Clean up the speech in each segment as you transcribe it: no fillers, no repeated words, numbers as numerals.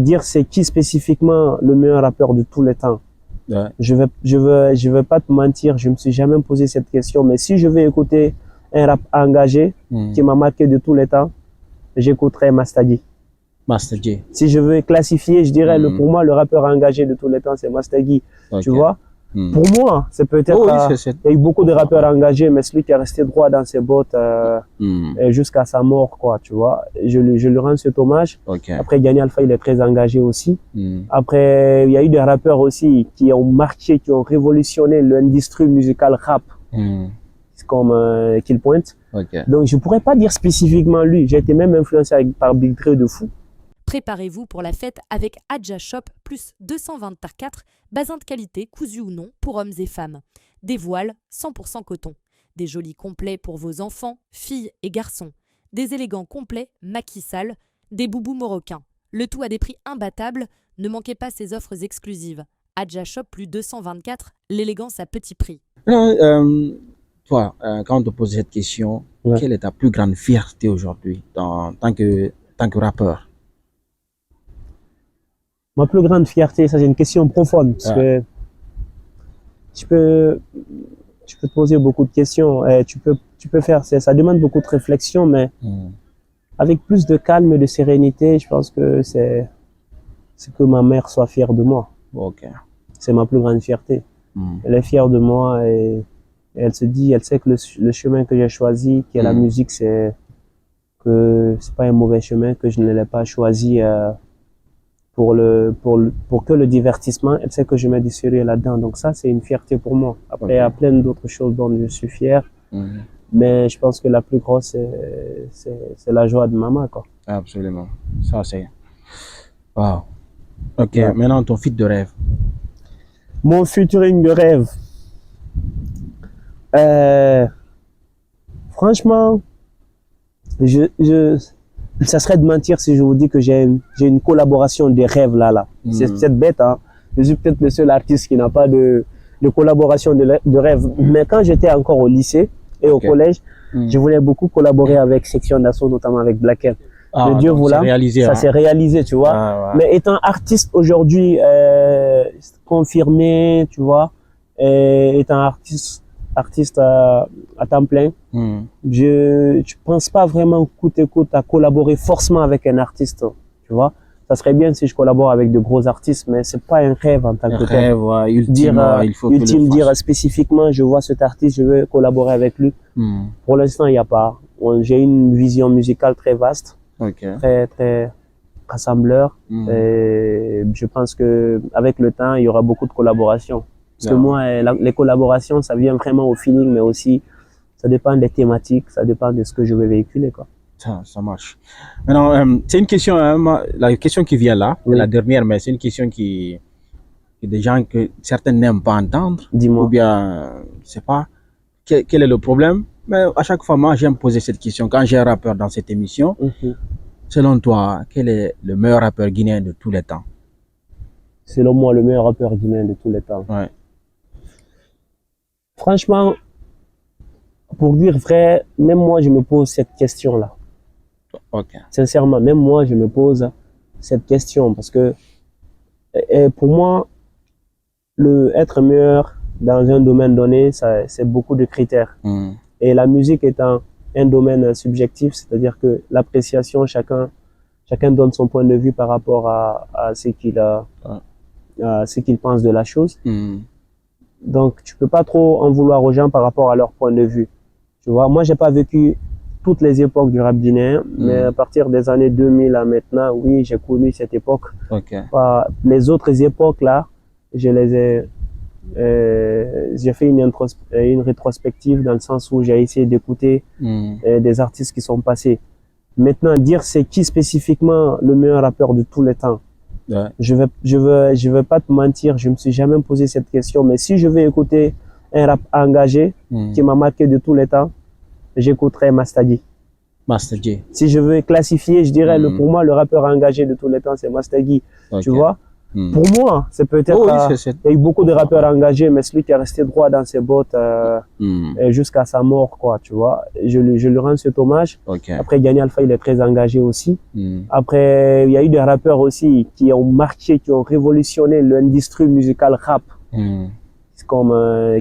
Dire c'est qui spécifiquement le meilleur rappeur de tous les temps. Ouais. Je vais pas te mentir, je me suis jamais posé cette question, mais si je vais écouter un rap engagé qui m'a marqué de tous les temps, j'écouterai Master Gui. Master Gui. Si je veux classifier, je dirais pour moi le rappeur engagé de tous les temps, c'est Master Gui. Okay. Tu vois? Pour moi, c'est peut-être. Il y a eu beaucoup de rappeurs engagés, mais celui qui est resté droit dans ses bottes jusqu'à sa mort, quoi, tu vois. Je lui rends cet hommage. Okay. Après, Gani Alpha, il est très engagé aussi. Après, il y a eu des rappeurs aussi qui ont marqué, qui ont révolutionné l'industrie musicale rap, comme Kill Point. Okay. Donc, je pourrais pas dire spécifiquement lui. J'ai été même influencé par Big Dre de fou. Préparez-vous pour la fête avec Adja Shop plus 224 basins de qualité, cousus ou non, pour hommes et femmes. Des voiles 100% coton. Des jolis complets pour vos enfants, filles et garçons. Des élégants complets, maquis sales. Des boubous marocains. Le tout à des prix imbattables. Ne manquez pas ces offres exclusives. Adja Shop plus 224, l'élégance à petit prix. Toi, quand on te pose cette question, quelle est ta plus grande fierté aujourd'hui en tant que rappeur? Ma plus grande fierté, ça c'est une question profonde, parce que tu peux te poser beaucoup de questions, et tu peux faire, ça demande beaucoup de réflexion, mais avec plus de calme et de sérénité, je pense que c'est que ma mère soit fière de moi. Okay. C'est ma plus grande fierté. Elle est fière de moi et elle sait que le chemin que j'ai choisi, qui est la musique, c'est pas un mauvais chemin, que je ne l'ai pas choisi pour que le divertissement. Elle sait que je mets du sérieux là-dedans. Donc ça, c'est une fierté pour moi. Après, il y a plein d'autres choses dont je suis fier. Mais je pense que la plus grosse, c'est la joie de maman, quoi. Absolument. Ça, c'est... Wow. Ok, maintenant, ton feat de rêve. Mon featuring de rêve. Franchement, ça serait de mentir si je vous dis que j'ai une collaboration de rêve là. C'est bête, hein. Je suis peut-être le seul artiste qui n'a pas de collaboration de rêve. Mais quand j'étais encore au lycée et au collège, je voulais beaucoup collaborer avec Section d'Assaut, notamment avec Black M. Le Dieu voulant, ça s'est réalisé, tu vois. Mais étant artiste aujourd'hui, confirmé, tu vois, étant artiste à temps plein, je pense pas vraiment coûte à collaborer forcément avec un artiste, tu vois. Ça serait bien si je collabore avec de gros artistes, mais c'est pas un rêve en tant que tel. Il faut dire spécifiquement, je vois cet artiste, je veux collaborer avec lui. Pour l'instant, il n'y a pas. J'ai une vision musicale très vaste, très rassembleur. Et je pense que avec le temps, il y aura beaucoup de collaborations. Parce que moi, les collaborations, ça vient vraiment au feeling, mais aussi, ça dépend des thématiques, ça dépend de ce que je veux véhiculer, quoi. Ça marche. Maintenant, c'est une question, la question qui vient là, la dernière, mais c'est une question qui des gens que certains n'aiment pas entendre. Dis-moi. Ou bien, je sais pas, quel est le problème. Mais à chaque fois, moi, j'aime poser cette question. Quand j'ai un rappeur dans cette émission, selon toi, quel est le meilleur rappeur guinéen de tous les temps? Selon moi, le meilleur rappeur guinéen de tous les temps. Ouais. Franchement, pour dire vrai, même moi, je me pose cette question-là. Sincèrement, même moi, je me pose cette question parce que pour moi, être meilleur dans un domaine donné, c'est beaucoup de critères. Et la musique étant un domaine subjectif, c'est-à-dire que l'appréciation, chacun donne son point de vue par rapport à ce qu'il pense de la chose. Donc, tu peux pas trop en vouloir aux gens par rapport à leur point de vue. Tu vois, moi, j'ai pas vécu toutes les époques du rap guinéen, mais à partir des années 2000 à maintenant, oui, j'ai connu cette époque. Les autres époques là, j'ai fait une rétrospective dans le sens où j'ai essayé d'écouter des artistes qui sont passés. Maintenant, dire c'est qui spécifiquement le meilleur rappeur de tous les temps. Je veux pas te mentir, je me suis jamais posé cette question, mais si je vais écouter un rap engagé qui m'a marqué de tous les temps, j'écouterai Master Gui. Master Gui. Si je veux classifier, je dirais pour moi le rappeur engagé de tous les temps, c'est Master Gui. Tu vois? Pour moi, c'est peut-être... Oh, il y a eu beaucoup de rappeurs engagés, mais celui qui est resté droit dans ses bottes jusqu'à sa mort, quoi, tu vois. Je lui rends cet hommage. Après, Gani Alpha, il est très engagé aussi. Après, il y a eu des rappeurs aussi qui ont marqué, qui ont révolutionné l'industrie musicale rap, comme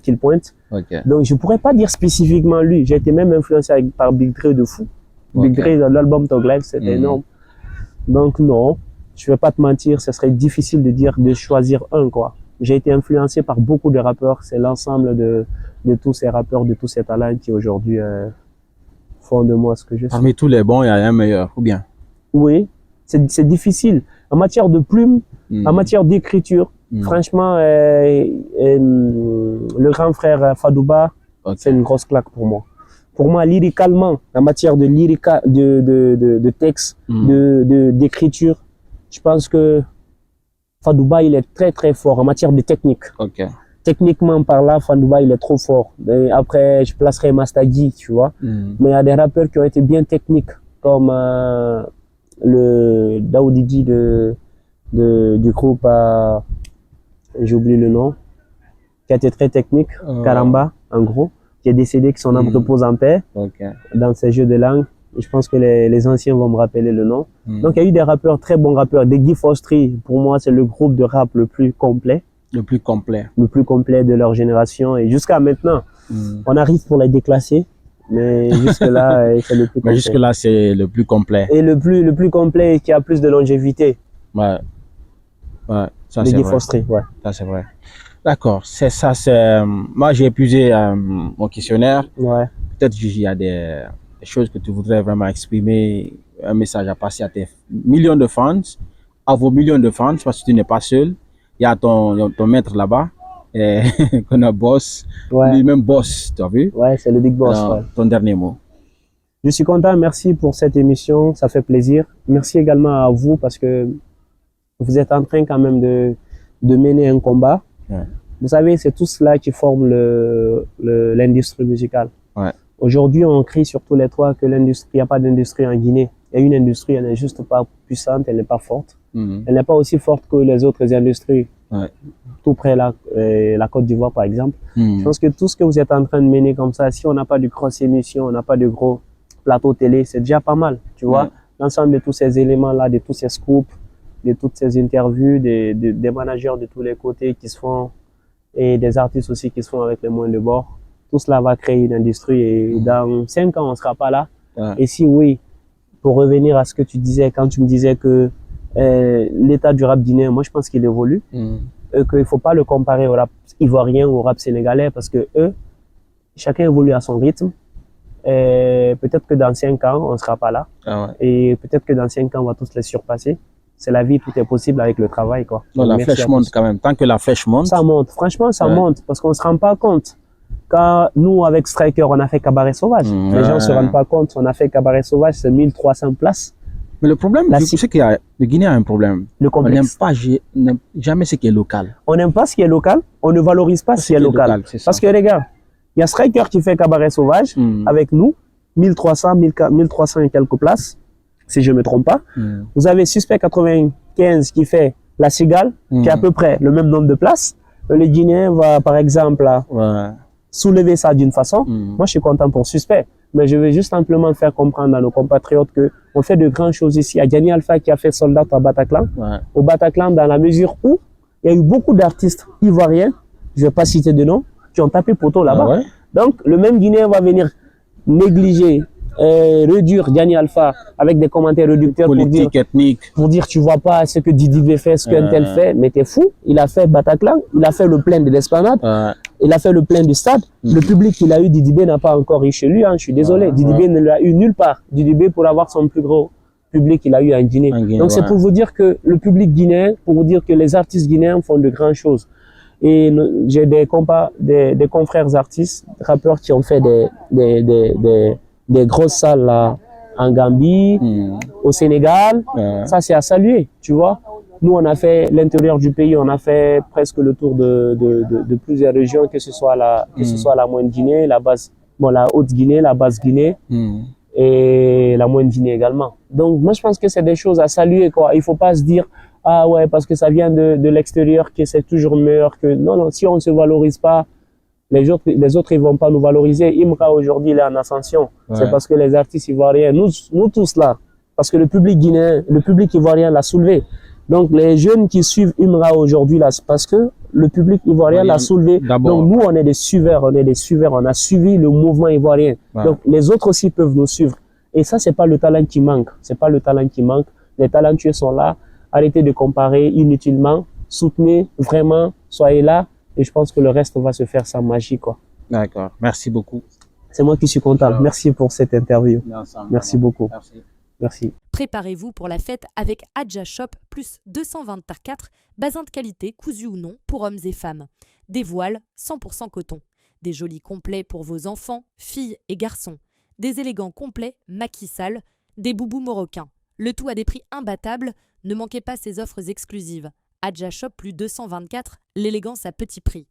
Kill Point. Donc, je pourrais pas dire spécifiquement lui. J'ai été même influencé par Big Dre de fou. Big Dre, l'album Thug Life, c'était énorme. Donc, non. Je vais pas te mentir, ce serait difficile de choisir un, quoi. J'ai été influencé par beaucoup de rappeurs. C'est l'ensemble de tous ces rappeurs, de tous ces talents qui aujourd'hui font de moi ce que je suis. Parmi tous les bons, il y a un meilleur, ou bien? Oui, c'est difficile. En matière de plume, en matière d'écriture, franchement, le grand frère Fadouba, c'est une grosse claque pour moi. Pour moi, lyricalement, en matière de texte, d'écriture, je pense que Fadouba, il est très très fort en matière de technique. Techniquement par là, Fadouba, il est trop fort. Et après, je placerai Mastagi, tu vois. Mais il y a des rappeurs qui ont été bien techniques, comme le Daoudidi du groupe, j'ai oublié le nom, qui a été très technique, Karamba, en gros, qui est décédé, qui son âme repose en paix dans ces jeux de langue. Je pense que les anciens vont me rappeler le nom. Donc, il y a eu des rappeurs, très bons rappeurs. Des Guy Fostri, pour moi, c'est le groupe de rap le plus complet. Le plus complet de leur génération. Et jusqu'à maintenant, on arrive pour les déclasser. Mais jusque-là, c'est le plus complet. Mais jusque-là, c'est le plus complet. Et le plus complet et qui a plus de longévité. Ouais, ça c'est vrai. Fostri, ça c'est vrai. D'accord, c'est ça, moi j'ai épuisé mon questionnaire. Peut-être qu'il y a des choses que tu voudrais vraiment exprimer, un message à passer à tes millions de fans, à vos millions de fans, parce que tu n'es pas seul. Il y a ton maître là-bas, qu'on a boss, lui-même boss, tu as vu? Ouais, c'est le big boss. Ton dernier mot. Je suis content, merci pour cette émission, ça fait plaisir. Merci également à vous parce que vous êtes en train quand même de mener un combat. Vous savez, c'est tout cela qui forme l'industrie musicale. Aujourd'hui, on crie sur tous les toits que il n'y a pas d'industrie en Guinée. Il y a une industrie, elle n'est juste pas puissante, elle n'est pas forte. Elle n'est pas aussi forte que les autres industries. Tout près la Côte d'Ivoire, par exemple. Je pense que tout ce que vous êtes en train de mener comme ça, si on n'a pas de grosses émissions, on n'a pas de gros plateaux télé, c'est déjà pas mal, tu vois. L'ensemble de tous ces éléments-là, de tous ces scoops, de toutes ces interviews, des managers de tous les côtés qui se font, et des artistes aussi qui se font avec les moyens de bord. Tout cela va créer une industrie et dans 5 ans, on ne sera pas là. Et si oui, pour revenir à ce que tu disais, quand tu me disais que l'état du rap guinéen, moi je pense qu'il évolue, qu'il ne faut pas le comparer au rap ivoirien ou au rap sénégalais parce que eux, chacun évolue à son rythme. Peut-être que dans 5 ans, on ne sera pas là. Et peut-être que dans 5 ans, on va tous les surpasser. C'est la vie, tout est possible avec le travail, quoi. Non, la flèche monte quand même. Tant que la flèche monte. Ça monte. Franchement, ça monte parce qu'on ne se rend pas compte. Quand nous, avec Striker, on a fait Cabaret Sauvage. Les gens ne se rendent pas compte. On a fait Cabaret Sauvage, c'est 1300 places. Mais le problème, c'est que le Guinée a un problème. Le complexe. On n'aime pas jamais ce qui est local. On n'aime pas ce qui est local. On ne valorise pas ce qui est local. Parce que regarde, il y a Striker qui fait Cabaret Sauvage avec nous, 1300 et quelques places, si je ne me trompe pas. Vous avez Suspect 95 qui fait La Cigale, qui a à peu près le même nombre de places. Le Guinéen va, par exemple, soulever ça d'une façon. Moi, je suis content pour Suspect. Mais je veux juste simplement faire comprendre à nos compatriotes qu'on fait de grandes choses ici. Il y a Gani Alpha qui a fait Soldat à Bataclan. Au Bataclan, dans la mesure où il y a eu beaucoup d'artistes ivoiriens, je ne vais pas citer de nom, qui ont tapé poteau là-bas. Donc, le même Guinéen va venir négliger, réduire Gani Alpha avec des commentaires réducteurs pour dire tu vois pas ce que Didi V fait, ce qu'un tel fait, mais t'es fou. Il a fait Bataclan, il a fait le plein de l'Esplanade, il a fait le plein du stade. Le public qu'il a eu, Didi B n'a pas encore eu chez lui, hein, je suis désolé. Didi B ne l'a eu nulle part. Didi B pour avoir son plus gros public qu'il a eu en Guinée. Donc c'est pour vous dire que le public guinéen, pour vous dire que les artistes guinéens font de grandes choses. Et j'ai des confrères artistes, rappeurs qui ont fait des grosses salles là, en Gambie, au Sénégal. Ça, c'est à saluer, tu vois. Nous, on a fait l'intérieur du pays, on a fait presque le tour de plusieurs régions, que ce soit la Moyenne Guinée, la Haute Guinée, la Basse Guinée et la Moyenne Guinée également. Donc, moi, je pense que c'est des choses à saluer, quoi. Il faut pas se dire, ah ouais, parce que ça vient de l'extérieur, que c'est toujours meilleur que... Non, non, si on ne se valorise pas, les autres, ils vont pas nous valoriser. Imra, aujourd'hui, il est en ascension. Ouais. C'est parce que les artistes ivoiriens, nous tous là, parce que le public guinéen, le public ivoirien l'a soulevé. Donc, les jeunes qui suivent Imra aujourd'hui, là, c'est parce que le public ivoirien l'a soulevé. Donc, nous, on est des suiveurs, on a suivi le mouvement ivoirien. Ouais. Donc, les autres aussi peuvent nous suivre. Et ça, c'est pas le talent qui manque. C'est pas le talent qui manque. Les talentueux sont là. Arrêtez de comparer inutilement. Soutenez vraiment. Soyez là. Et je pense que le reste va se faire sans magie, quoi. D'accord. Merci beaucoup. C'est moi qui suis content. Alors, merci pour cette interview. Merci beaucoup. Merci. Merci. Préparez-vous pour la fête avec Adja Shop plus 220 par 4, bazin de qualité, cousu ou non, pour hommes et femmes. Des voiles 100% coton. Des jolis complets pour vos enfants, filles et garçons. Des élégants complets, maquis sales, des boubous marocains. Le tout à des prix imbattables. Ne manquez pas ces offres exclusives. Adja Shop plus 224, l'élégance à petit prix.